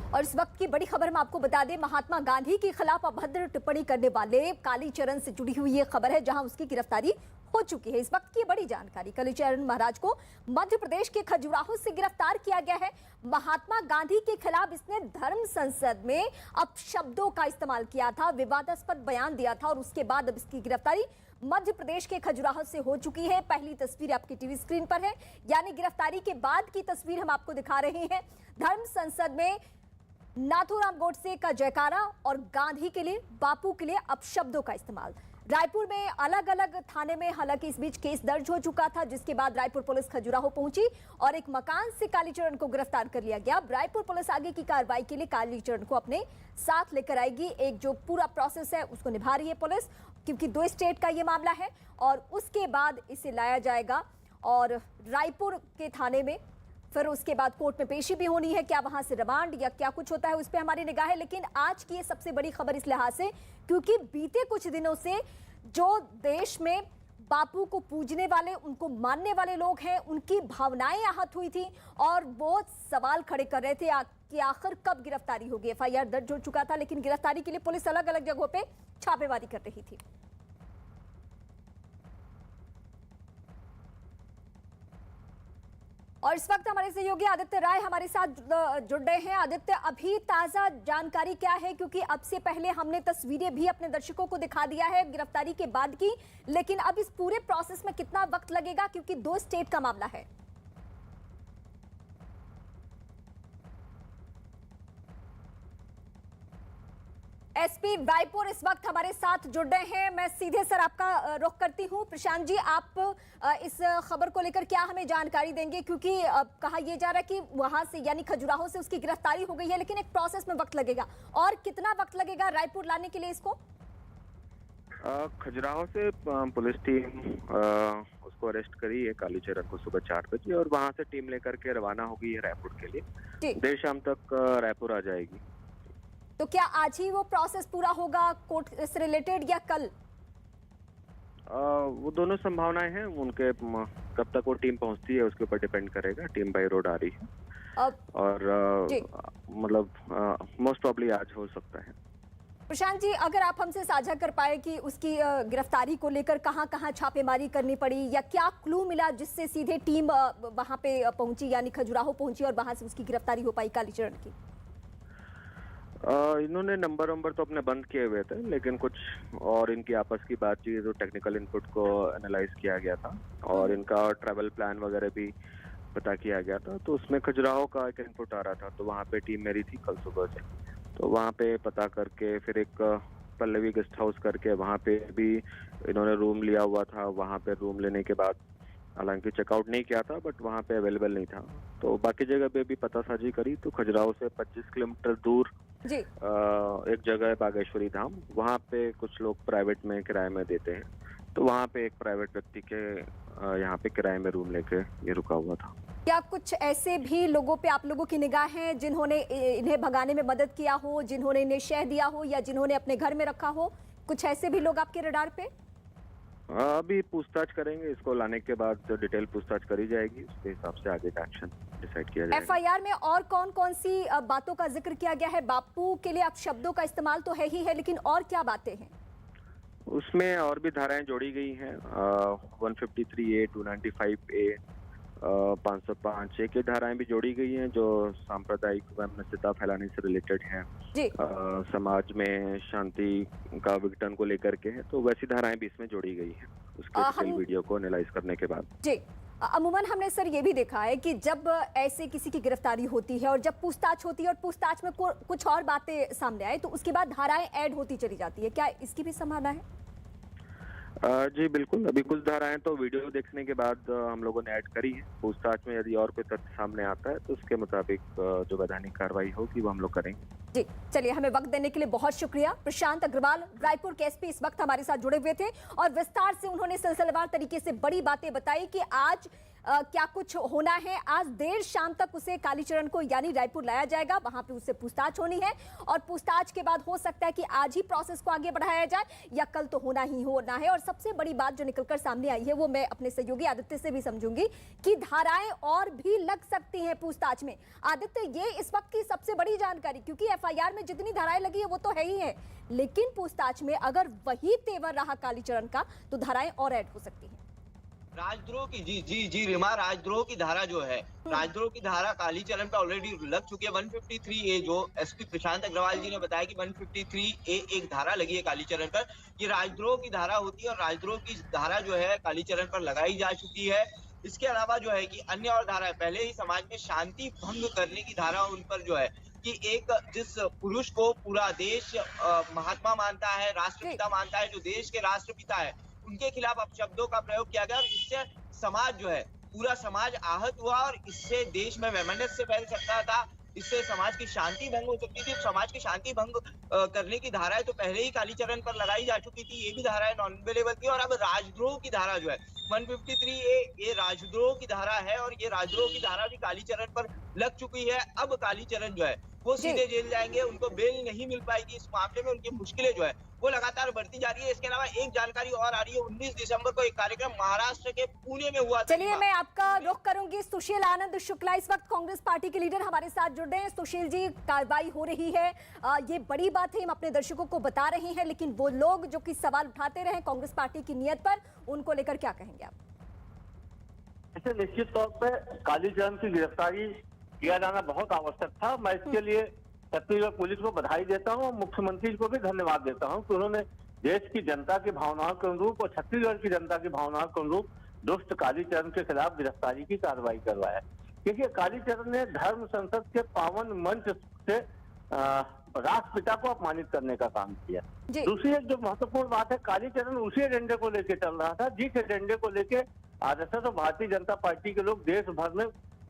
और इस वक्त की बड़ी खबर हम आपको बता दें, महात्मा गांधी के खिलाफ अभद्र टिप्पणी करने वाले कालीचरण से जुड़ी हुई ये खबर है, जहां उसकी गिरफ्तारी हो चुकी है। इस वक्त की बड़ी जानकारी, कालीचरण महाराज को मध्य प्रदेश के खजुराहो से गिरफ्तार किया गया है। महात्मा गांधी के खिलाफ इसने धर्म संसद में अपशब्दों का इस्तेमाल किया था, विवादास्पद बयान दिया था और उसके बाद अब इसकी गिरफ्तारी मध्य प्रदेश के खजुराहो से हो चुकी है। पहली तस्वीर आपकी टीवी स्क्रीन पर है, यानी गिरफ्तारी के बाद की तस्वीर हम आपको दिखा रहे हैं। धर्म संसद में नाथूराम गोडसे का जयकारा और गांधी के लिए, बापू के लिए अपशब्दों का इस्तेमाल। रायपुर में अलग अलग थाने में हालांकि इस बीच केस दर्ज हो चुका था, जिसके बाद रायपुर पुलिस खजुराहो पहुंची और एक मकान से कालीचरण को गिरफ्तार कर लिया गया। रायपुर पुलिस आगे की कार्रवाई के लिए कालीचरण को अपने साथ लेकर आएगी। एक जो पूरा प्रोसेस है उसको निभा रही है पुलिस, क्योंकि 2 स्टेट का ये मामला है, और उसके बाद इसे लाया जाएगा और रायपुर के थाने में, फिर उसके बाद कोर्ट में पेशी भी होनी है। क्या वहां से रिमांड या क्या कुछ होता है उस पर हमारी निगाह है। लेकिन आज की ये सबसे बड़ी खबर इस लिहाज से, क्योंकि बीते कुछ दिनों से जो देश में बापू को पूजने वाले, उनको मानने वाले लोग हैं, उनकी भावनाएं आहत हुई थी और वो सवाल खड़े कर रहे थे कि आखिर कब गिरफ्तारी होगी। FIR दर्ज हो चुका था, लेकिन गिरफ्तारी के लिए पुलिस अलग अलग जगहों पे छापेमारी कर रही थी। और इस वक्त हमारे सहयोगी आदित्य राय हमारे साथ जुड़ रहे हैं। आदित्य, अभी ताजा जानकारी क्या है, क्योंकि अब से पहले हमने तस्वीरें भी अपने दर्शकों को दिखा दिया है गिरफ्तारी के बाद की, लेकिन अब इस पूरे प्रोसेस में कितना वक्त लगेगा, क्योंकि 2 स्टेट का मामला है। SP रायपुर इस वक्त हमारे साथ जुड़ रहे हैं। मैं सीधे सर आपका रुख करती हूं। प्रशांत जी, आप इस खबर को लेकर क्या हमें जानकारी देंगे, क्योंकि कहा यह जा रहा है कि वहां से यानी खजुराहो से उसकी गिरफ्तारी हो गई है, लेकिन एक प्रोसेस में वक्त लगेगा, और कितना वक्त लगेगा रायपुर लाने के लिए इसको? खजुराहो से पुलिस टीम उसको अरेस्ट करी है, कालीचरण को, सुबह 4 बजे, और वहां से टीम लेकर के रवाना हो गई है रायपुर के लिए। देर शाम तक रायपुर आ जाएगी। तो क्या आज ही वो प्रोसेस पूरा होगा कोर्ट से रिलेटेड, या कल? वो दोनों संभावनाएं हैं उनके, कब तक वो टीम पहुंचती है उसके ऊपर डिपेंड करेगा। टीम बाय रोड आ रही है और मतलब मोस्ट प्रॉब्ली आज हो सकता है। प्रशांत जी, अगर आप हमसे साझा कर पाए कि उसकी गिरफ्तारी को लेकर कहां-कहां छापेमारी करनी पड़ी, या क्या क्लू मिला जिससे सीधे टीम वहां पे पहुंची, यानी खजुराहो पहुंची और वहां से उसकी गिरफ्तारी हो पाई कालीचरण की? इन्होंने नंबर तो अपने बंद किए हुए थे, लेकिन कुछ और इनकी आपस की बातचीत, जो टेक्निकल इनपुट को एनालाइज किया गया था और इनका ट्रैवल प्लान वगैरह भी पता किया गया था, तो उसमें खजुराहो का एक इनपुट आ रहा था। तो वहाँ पे टीम मेरी थी कल सुबह से, तो वहाँ पे पता करके फिर एक पल्लवी गेस्ट हाउस करके वहाँ पे भी इन्होंने रूम लिया हुआ था। वहाँ पे रूम लेने के बाद हालांकि चेकआउट नहीं किया था, बट वहाँ पे अवेलेबल नहीं था, तो बाकी जगह पे भी पतासाजी करी। तो खजुराहो से 25 किलोमीटर दूर जी एक जगह है बागेश्वरी धाम, वहाँ पे कुछ लोग प्राइवेट में किराए में देते हैं, तो वहाँ पे एक प्राइवेट व्यक्ति के यहाँ पे किराए में रूम लेके ये रुका हुआ था। क्या कुछ ऐसे भी लोगों पे आप लोगों की निगाह है जिन्होंने इन्हें भगाने में मदद किया हो, जिन्होंने इन्हें शह दिया हो, या जिन्होंने अपने घर में रखा हो? कुछ ऐसे भी लोग आपके रडार पे? अभी पूछताछ करेंगे, इसको लाने के बाद जो डिटेल पूछताछ करी जाएगी उसके हिसाब से आगे का एक्शन डिसाइड किया जाएगा। FIR में और कौन कौन सी बातों का जिक्र किया गया है? बापू के लिए अपशब्दों का इस्तेमाल तो है ही है, लेकिन और क्या बातें हैं उसमें? और भी धाराएं जोड़ी गई हैं, 153A, 295A, 505 एक धाराएं भी जोड़ी गई हैं जो सांप्रदायिक वैमनस्यता फैलाने से रिलेटेड हैं, समाज में शांति का विघटन को लेकर के है, तो वैसी धाराएं भी इसमें जोड़ी गई हैं उसके वीडियो को एनालाइज करने के बाद। जी, अमूमन हमने सर ये भी देखा है कि जब ऐसे किसी की गिरफ्तारी होती है और जब पूछताछ होती है और पूछताछ में कुछ और बातें सामने आए, तो उसके बाद धाराएं ऐड होती चली जाती है, क्या इसकी भी संभावना है? जी बिल्कुल, अभी कुछ धाराएं तो वीडियो देखने के बाद हम लोगों ने ऐड करी है। पूछताछ में यदि और कोई तथ्य सामने आता है तो उसके मुताबिक जो वैधानिक कार्रवाई होगी वो हम लोग करेंगे। जी चलिए, हमें वक्त देने के लिए बहुत शुक्रिया। प्रशांत अग्रवाल, रायपुर के SP, इस वक्त हमारे साथ जुड़े हुए थे और विस्तार से उन्होंने सिलसिलेवार तरीके से बड़ी बातें बताई कि आज क्या कुछ होना है? आज देर शाम तक उसे कालीचरण को यानी रायपुर लाया जाएगा, वहां पे उससे पूछताछ होनी है और पूछताछ के बाद हो सकता है कि आज ही प्रोसेस को आगे बढ़ाया जाए या कल तो होना ही होना है। और सबसे बड़ी बात जो निकलकर सामने आई है वो मैं अपने सहयोगी आदित्य से भी समझूंगी कि धाराएं और भी लग सकती हैं पूछताछ में। आदित्य, ये इस वक्त की सबसे बड़ी जानकारी, क्योंकि एफआईआर में जितनी धाराएं लगी है वो तो है ही है, लेकिन पूछताछ में अगर वही तेवर रहा कालीचरण का तो धाराएं और ऐड हो सकती हैं। राजद्रोह की जी रिमा, राजद्रोह की धारा जो है, राजद्रोह की धारा कालीचरण पे ऑलरेडी लग चुकी है। 153 ए जो एसपी प्रशांत अग्रवाल जी ने बताया कि 153 ए एक धारा लगी है कालीचरण पर, ये राजद्रोह की धारा होती है और राजद्रोह की धारा जो है कालीचरण पर लगाई जा चुकी है। इसके अलावा जो है कि अन्य और धारा पहले ही समाज में शांति भंग करने की धारा उन पर जो है कि एक जिस पुरुष को पूरा देश महात्मा मानता है, राष्ट्रपिता मानता है, जो देश के राष्ट्रपिता है, उनके खिलाफ अपशब्दों का प्रयोग किया गया और इससे समाज जो है, पूरा समाज आहत हुआ और इससे देश में वैमनस्य फैल सकता था, इससे समाज की शांति भंग हो सकती थी। समाज की शांति भंग करने की धाराएं तो पहले ही कालीचरण पर लगाई जा चुकी थी, ये भी धाराएं नॉन अवेलेबल थी। और अब राजद्रोह की धारा जो है 153 ये राजद्रोह की धारा है और ये राजद्रोह की धारा भी कालीचरण पर लग चुकी है। अब कालीचरण जो है वो सीधे जेल जाएंगे, उनको बेल नहीं मिल पाएगी। इस मामले में उनकी मुश्किलें जो है वो लगातार बढ़ती जा रही है। इसके अलावा एक जानकारी और आ रही है, 19 दिसंबर को एक कार्यक्रम महाराष्ट्र के पुणे में हुआ। चलिए मैं आपका रुख करूंगी। सुशील आनंद शुक्ला इस वक्त कांग्रेस पार्टी के लीडर हमारे साथ जुड़ रहे हैं। सुशील जी, कार्रवाई हो रही है, ये बड़ी बात है, हम अपने दर्शकों को बता रहे हैं, लेकिन वो लोग जो कि सवाल उठाते रहे कांग्रेस पार्टी की नीयत पर, उनको लेकर क्या कहेंगे आप? इसे निश्चित तौर पर कालीचरण की गिरफ्तारी किया जाना बहुत आवश्यक था। मैं इसके लिए छत्तीसगढ़ पुलिस को बधाई देता हूं और मुख्यमंत्री को भी धन्यवाद देता हूं कि उन्होंने देश की जनता की भावनाओं के अनुरूप और छत्तीसगढ़ की जनता की भावनाओं के अनुरूप दुष्ट कालीचरण के खिलाफ गिरफ्तारी की कार्रवाई करवाया। क्योंकि कालीचरण ने धर्म संसद के पावन मंच से राष्ट्रपिता को अपमानित करने का काम किया। दूसरी एक जो महत्वपूर्ण बात है, कालीचरण उसी एजेंडे को लेकर चल रहा था जिस एजेंडे को लेकर आरएसएस और भारतीय जनता पार्टी के लोग देश भर में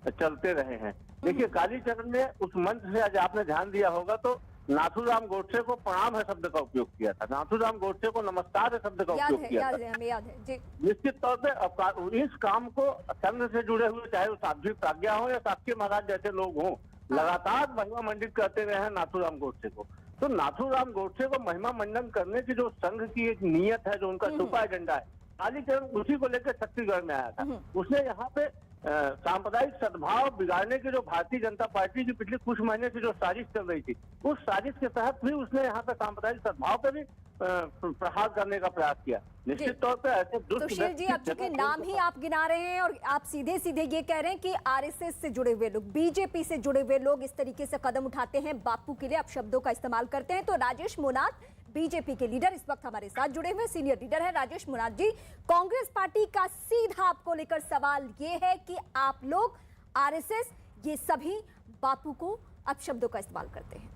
चलते रहे हैं। देखिए, कालीचरण ने उस मंच से, आज आपने ध्यान दिया होगा तो नाथूराम गोडसे को प्रणाम है शब्द का उपयोग किया था, नाथूराम गोडसे को नमस्कार है शब्द का उपयोग किया था। हमें याद है जी। निश्चित तौर पर इस काम को संघ से जुड़े हुए, चाहे वो साध्वी प्रज्ञा हो या साक्षी महाराज जैसे लोग हों, लगातार महिमा मंडित करते रहे हैं नाथूराम गोडसे को। तो नाथूराम गोडसे को महिमा मंडन करने की जो संघ की एक नीयत है, जो उनका छुपा एजेंडा है, कालीचरण उसी को लेकर छत्तीसगढ़ में आया था। उसने यहाँ पे सांप्रदायिक सद्भाव बिगाड़ने की जो भारतीय जनता पार्टी की पिछले कुछ महीने से जो साजिश चल रही थी, उस साजिश के तहत भी उसने यहाँ पे सांप्रदायिक सद्भाव पर भी प्रहार करने का प्रयास किया। निश्चित तौर पर ऐसे सुशील जी, अब चूंकि नाम ही आप गिना रहे हैं और आप सीधे सीधे ये कह रहे हैं कि आरएसएस से जुड़े हुए लोग, बीजेपी से जुड़े हुए लोग इस तरीके से कदम उठाते हैं, बापू के लिए अपशब्दों का इस्तेमाल करते हैं, तो राजेश मुनात बीजेपी के लीडर इस वक्त हमारे साथ जुड़े हुए सीनियर लीडर है। राजेश मुनात जी, कांग्रेस पार्टी का सीधा आपको लेकर सवाल ये है कि आप लोग आरएसएस ये सभी बापू को अपशब्दों का इस्तेमाल करते हैं।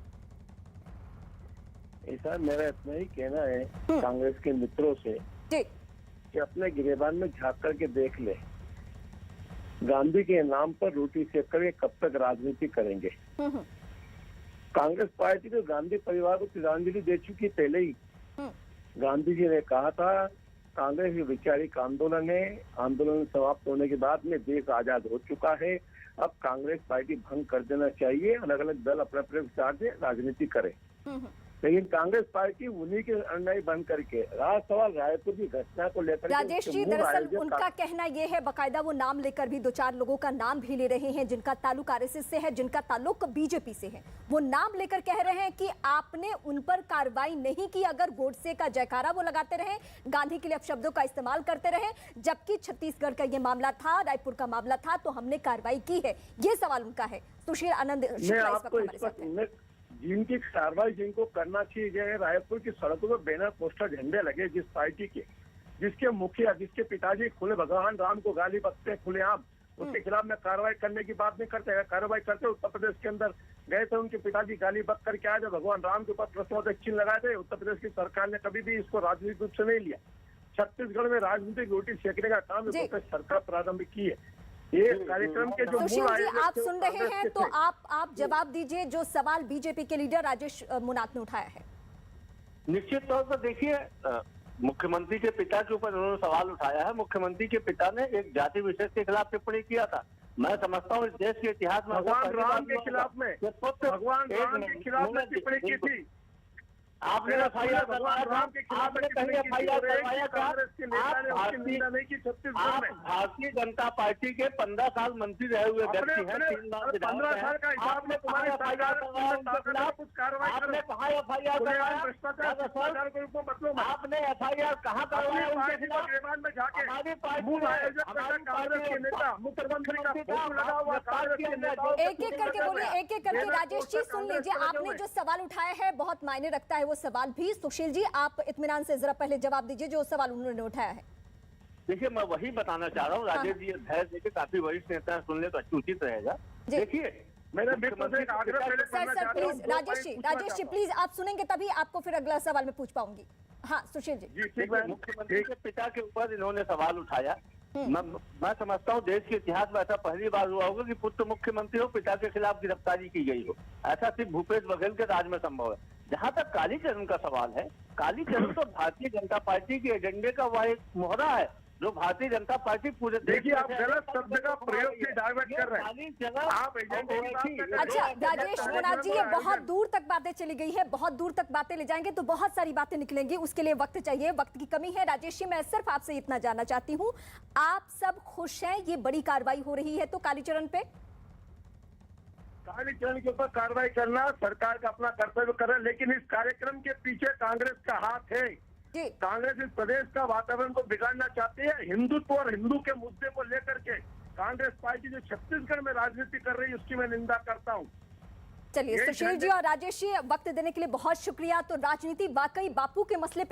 ऐसा मेरा इतना ही कहना है कांग्रेस के मित्रों से कि अपने गिरेबान में झांक करके देख ले, गांधी के नाम पर रोटी सेक करके कब तक राजनीति करेंगे। कांग्रेस पार्टी तो गांधी परिवार को श्रद्धांजलि दे चुकी पहले ही। गांधी जी ने कहा था, कांग्रेस की वैचारिक आंदोलन समाप्त होने के बाद में देश आजाद हो चुका है, अब कांग्रेस पार्टी भंग कर देना चाहिए, अलग अलग दल अपने अपने विचार से राजनीति करें। लेकिन कांग्रेस पार्टी उन्हीं के अनुयायी बन करके सवाल रायपुर की घटना को लेकर, राजेश जी, दरअसल उनका कहना यह है, बकायदा वो नाम लेकर भी 2-4 लोगों का नाम भी ले रहे हैं जिनका ताल्लुक आरएसएस से है, जिनका ताल्लुक बीजेपी से है, वो नाम लेकर कह रहे हैं कि आपने उन पर कार्रवाई नहीं की। अगर गोडसे का जयकारा वो लगाते रहे, गांधी के लिए अपशब्दों का इस्तेमाल करते रहे, जबकि छत्तीसगढ़ का ये मामला था, रायपुर का मामला था, तो हमने कार्रवाई की है, ये सवाल उनका है। सुशील आनंद शुक्ला इस वक्त हमारे साथ हैं। जिनकी कार्रवाई जिनको करना चाहिए, रायपुर की सड़कों पर बैनर पोस्टर झंडे लगे जिस पार्टी के, जिसके मुखिया, जिसके पिताजी खुले भगवान राम को गाली बकते खुलेआम, उसके खिलाफ में कार्रवाई करने की बात नहीं करते। कार्रवाई करते उत्तर प्रदेश के अंदर गए थे, उनके पिताजी गाली बक करके आए थे, भगवान राम के ऊपर प्रश्नोत्तक चिन्ह लगाए थे। उत्तर प्रदेश की सरकार ने कभी भी इसको राजनीतिक रूप से नहीं लिया। छत्तीसगढ़ में राजनीतिक रोटी सेकने का काम सरकार प्रारंभ की है। ये कार्यक्रम के जो सुशील जी, आप सुन रहे हैं तो आप जवाब दीजिए जो सवाल बीजेपी के लीडर राजेश मुनात ने उठाया है। निश्चित तौर पर देखिए, मुख्यमंत्री के पिता के ऊपर उन्होंने सवाल उठाया है। मुख्यमंत्री के पिता ने एक जाति विशेष के खिलाफ टिप्पणी किया था। मैं समझता हूँ इस देश के इतिहास में भगवान राम के खिलाफ में भगवान राम के खिलाफ में टिप्पणी की थी। आपने एफआईआर भगवान राम के खिलाफ आपने कहीं एफआईआर करवाया था? कांग्रेस के नेता ने उसकी निंदा नहीं की छत्तीसगढ़ में। भारतीय जनता पार्टी के 15 साल मंत्री रहे हुए व्यक्ति हैं, 3 बार 15 साल का हिसाब में तुम्हारी सरकार कुछ कार्रवाई आपने कहा एफआईआर भ्रष्टाचार के रूप में बदलो। आपने एफआईआर कहाँ करवाया उनके खिलाफ? गिरबान में जाके हमारी पार्टी मूल आयोजक कांग्रेस के नेता मुख्यमंत्री का फोटो लगा हुआ कांग्रेस के नेता। एक एक करके बोलिए, एक एक करके। राजेश जी सुन लीजिए, आपने जो सवाल उठाया है बहुत मायने रखता है वो सवाल भी। सुशील जी आप इत्मीनान से जरा पहले जवाब दीजिए जो सवाल उन्होंने उठाया है। देखिए मैं वही बताना चाह रहा हूँ, राजेश जी धैर्य देखिए, काफी वरिष्ठ नेता है, सुन ले तो उचित रहेगा। देखिए मेरे मित्र से एक आग्रह पहले करना सर चाहता प्लीज हूं। राजेश जी प्लीज आप सुनेंगे तभी आपको फिर अगला सवाल मैं पूछ पाऊंगी। हाँ सुशील जी। जी ठीक देखिए, है। मुख्यमंत्री के पिता के ऊपर इन्होंने सवाल उठाया। मैं समझता हूँ देश के इतिहास में ऐसा पहली बार हुआ होगा कि पुत्र मुख्यमंत्री हो, पिता के खिलाफ गिरफ्तारी की गई हो। ऐसा सिर्फ भूपेश बघेल के राज में संभव है। जहाँ तक कालीचरण का सवाल है, कालीचरण तो भारतीय जनता पार्टी के एजेंडे का वह एक मोहरा है जो भारतीय जनता पार्टी पूरे देखिए आप गलत शब्द का प्रयोग से डाइवर्ट कर रहे हैं। आप एजेंडे की बात कर रहे हैं। अच्छा राजेश मुनाज जी, ये बहुत दूर तक बातें चली गई है, बहुत दूर तक बातें ले जाएंगे तो बहुत सारी बातें निकलेंगी, उसके लिए वक्त चाहिए, वक्त की कमी है। राजेश जी मैं सिर्फ आपसे इतना जानना चाहती हूँ, आप सब खुश हैं ये बड़ी कार्रवाई हो रही है तो कालीचरण पे? कालीचरण के ऊपर कार्रवाई करना सरकार का अपना कर्तव्य कर रहा है, लेकिन इस कार्यक्रम के पीछे कांग्रेस का हाथ है। जी कांग्रेस इस प्रदेश का वातावरण को बिगाड़ना चाहती है। हिंदुत्व और हिंदू के मुद्दे को लेकर के कांग्रेस पार्टी जो छत्तीसगढ़ में राजनीति कर रही है उसकी मैं निंदा करता हूँ। चलिए सुशील जी और राजेश जी वक्त देने के लिए बहुत शुक्रिया। तो राजनीति वाकई बापू के मसले पे